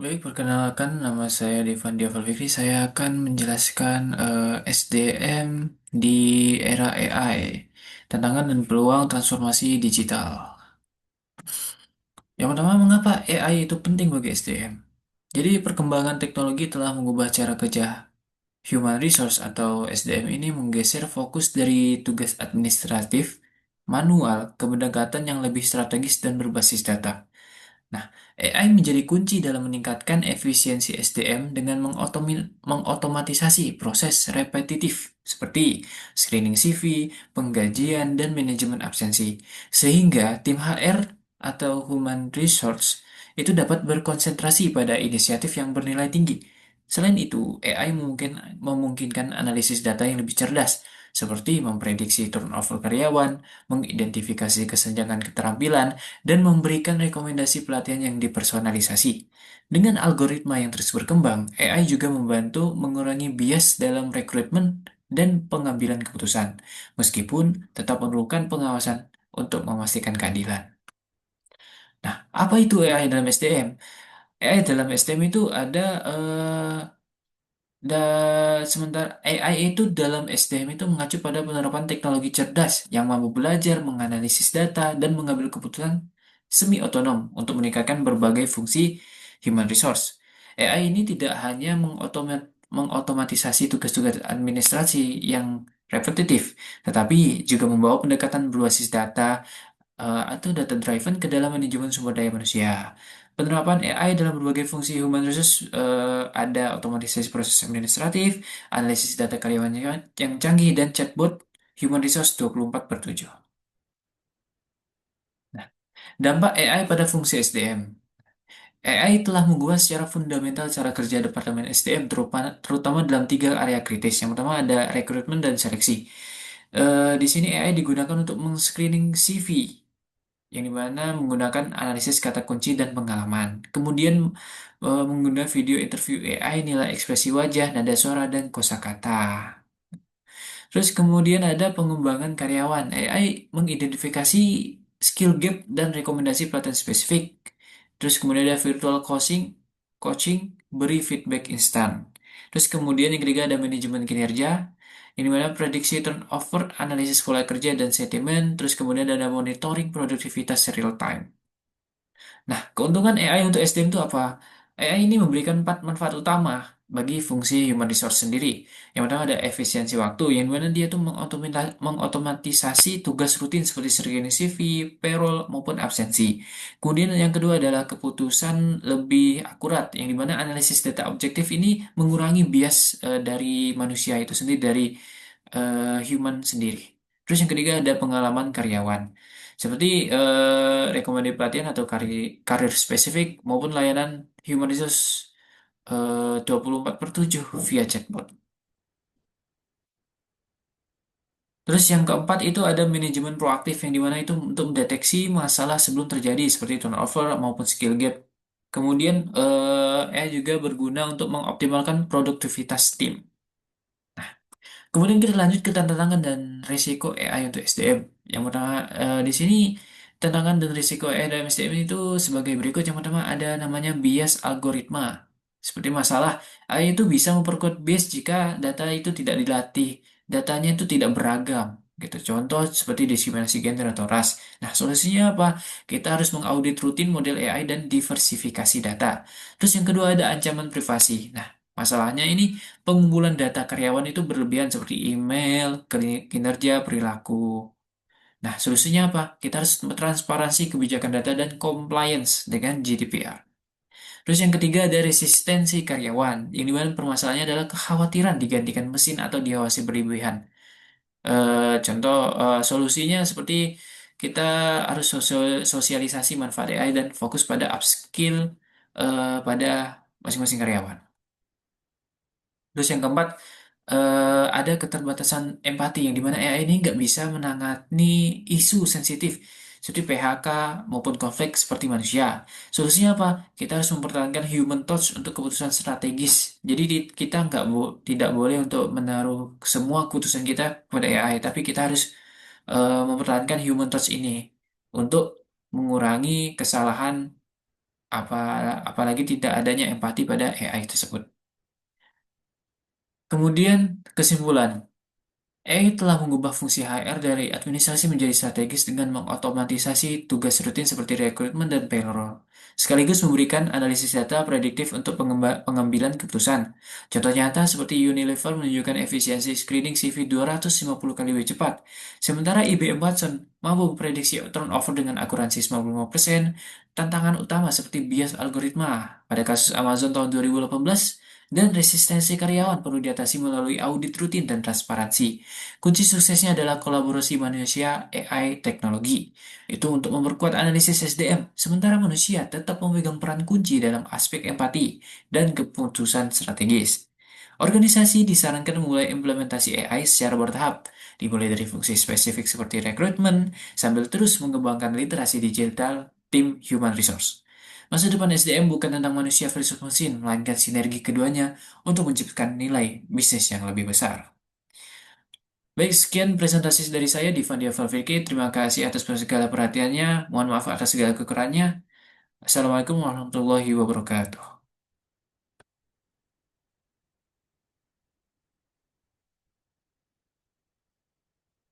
Baik, perkenalkan nama saya Devan Diaval Fikri. Saya akan menjelaskan SDM di era AI, tantangan dan peluang transformasi digital. Yang pertama, mengapa AI itu penting bagi SDM? Jadi, perkembangan teknologi telah mengubah cara kerja human resource atau SDM ini menggeser fokus dari tugas administratif manual ke pendekatan yang lebih strategis dan berbasis data. Nah, AI menjadi kunci dalam meningkatkan efisiensi SDM dengan mengotomatisasi proses repetitif seperti screening CV, penggajian, dan manajemen absensi, sehingga tim HR atau Human Resource itu dapat berkonsentrasi pada inisiatif yang bernilai tinggi. Selain itu, AI memungkinkan analisis data yang lebih cerdas, seperti memprediksi turnover karyawan, mengidentifikasi kesenjangan keterampilan, dan memberikan rekomendasi pelatihan yang dipersonalisasi. Dengan algoritma yang terus berkembang, AI juga membantu mengurangi bias dalam rekrutmen dan pengambilan keputusan, meskipun tetap memerlukan pengawasan untuk memastikan keadilan. Nah, apa itu AI dalam SDM? AI dalam SDM itu ada sementara AI itu dalam SDM itu mengacu pada penerapan teknologi cerdas yang mampu belajar, menganalisis data, dan mengambil keputusan semi-otonom untuk meningkatkan berbagai fungsi human resource. AI ini tidak hanya mengotomatisasi tugas-tugas administrasi yang repetitif, tetapi juga membawa pendekatan berbasis data atau data driven ke dalam manajemen sumber daya manusia. Penerapan AI dalam berbagai fungsi human resource ada otomatisasi proses administratif, analisis data karyawan yang canggih, dan chatbot human resource 24/7. Nah, dampak AI pada fungsi SDM. AI telah mengubah secara fundamental cara kerja Departemen SDM, terutama dalam tiga area kritis. Yang pertama ada rekrutmen dan seleksi. Di sini AI digunakan untuk men-screening CV, yang dimana menggunakan analisis kata kunci dan pengalaman. Kemudian menggunakan video interview AI, nilai ekspresi wajah, nada suara, dan kosakata. Terus kemudian ada pengembangan karyawan. AI mengidentifikasi skill gap dan rekomendasi pelatihan spesifik. Terus kemudian ada virtual coaching, beri feedback instan. Terus kemudian yang ketiga ada manajemen kinerja, ini mana prediksi turnover, analisis pola kerja dan sentimen. Terus kemudian ada monitoring produktivitas real time. Nah, keuntungan AI untuk SDM itu apa? AI ini memberikan empat manfaat utama bagi fungsi human resource sendiri. Yang pertama ada efisiensi waktu, yang mana dia tuh mengotomatisasi tugas rutin seperti screening CV, payroll, maupun absensi. Kemudian yang kedua adalah keputusan lebih akurat, yang dimana analisis data objektif ini mengurangi bias dari manusia itu sendiri, dari human sendiri. Terus yang ketiga ada pengalaman karyawan. Seperti rekomendasi pelatihan atau karir spesifik maupun layanan human resource 24/7 via chatbot. Terus yang keempat itu ada manajemen proaktif yang dimana itu untuk mendeteksi masalah sebelum terjadi seperti turnover maupun skill gap. Kemudian AI juga berguna untuk mengoptimalkan produktivitas tim. Kemudian kita lanjut ke tantangan dan risiko AI untuk SDM. Yang pertama di sini tantangan dan risiko AI dalam SDM itu sebagai berikut. Yang pertama ada namanya bias algoritma. Seperti masalah AI itu bisa memperkuat bias jika data itu tidak dilatih, datanya itu tidak beragam. Gitu. Contoh seperti diskriminasi gender atau ras. Nah, solusinya apa? Kita harus mengaudit rutin model AI dan diversifikasi data. Terus yang kedua ada ancaman privasi. Nah, masalahnya ini pengumpulan data karyawan itu berlebihan seperti email, kinerja, perilaku. Nah, solusinya apa? Kita harus transparansi kebijakan data dan compliance dengan GDPR. Terus yang ketiga ada resistensi karyawan. Yang dimana permasalahannya adalah kekhawatiran digantikan mesin atau diawasi berlebihan. Contoh solusinya seperti kita harus sosialisasi manfaat AI dan fokus pada upskill pada masing-masing karyawan. Terus yang keempat, ada keterbatasan empati yang dimana AI ini nggak bisa menangani isu sensitif seperti PHK maupun konflik seperti manusia. Solusinya apa? Kita harus mempertahankan human touch untuk keputusan strategis. Jadi kita tidak boleh untuk menaruh semua keputusan kita pada AI, tapi kita harus mempertahankan human touch ini untuk mengurangi kesalahan apa, apalagi tidak adanya empati pada AI tersebut. Kemudian kesimpulan. AI telah mengubah fungsi HR dari administrasi menjadi strategis dengan mengotomatisasi tugas rutin seperti rekrutmen dan payroll, sekaligus memberikan analisis data prediktif untuk pengambilan keputusan. Contoh nyata seperti Unilever menunjukkan efisiensi screening CV 250 kali lebih cepat, sementara IBM Watson mampu memprediksi turnover dengan akurasi 95%. Tantangan utama seperti bias algoritma pada kasus Amazon tahun 2018 dan resistensi karyawan perlu diatasi melalui audit rutin dan transparansi. Kunci suksesnya adalah kolaborasi manusia, AI, teknologi. Itu untuk memperkuat analisis SDM, sementara manusia tetap memegang peran kunci dalam aspek empati dan keputusan strategis. Organisasi disarankan memulai implementasi AI secara bertahap, dimulai dari fungsi spesifik seperti rekrutmen, sambil terus mengembangkan literasi digital tim human resource. Masa depan SDM bukan tentang manusia versus mesin, melainkan sinergi keduanya untuk menciptakan nilai bisnis yang lebih besar. Baik, sekian presentasi dari saya, Divan Diavalviki. Terima kasih atas segala perhatiannya. Mohon maaf atas segala kekurangannya. Assalamualaikum warahmatullahi wabarakatuh.